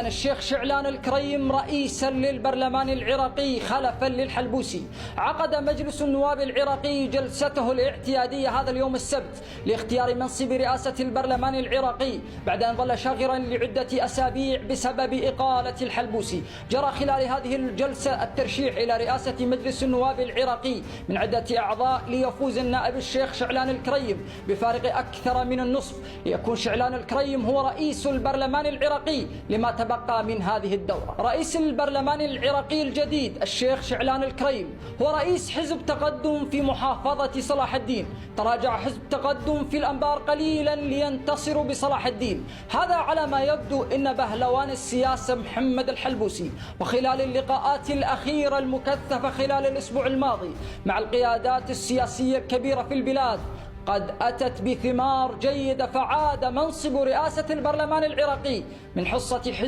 الشيخ شعلان الكريم رئيسا للبرلمان العراقي خلفا للحلبوسي. عقد مجلس النواب العراقي جلسته الاعتيادية هذا اليوم السبت لاختيار منصب رئاسة البرلمان العراقي بعد أن ظل شاغرا لعدة أسابيع بسبب إقالة الحلبوسي. جرى خلال هذه الجلسة الترشيح إلى رئاسة مجلس النواب العراقي من عدة أعضاء ليفوز النائب الشيخ شعلان الكريم بفارق أكثر من النصف ليكون شعلان الكريم هو رئيس البرلمان العراقي لما تبقى من هذه الدورة. رئيس البرلمان العراقي الجديد الشيخ شعلان الكريم هو رئيس حزب تقدم في محافظة صلاح الدين. تراجع حزب تقدم في الأنبار قليلا لينتصروا بصلاح الدين. هذا على ما يبدو إن بهلوان السياسة محمد الحلبوسي وخلال اللقاءات الأخيرة المكثفة خلال الأسبوع الماضي مع القيادات السياسية الكبيرة في البلاد قد أتت بثمار جيدة، فعاد منصب رئاسة البرلمان العراقي من حصة حزب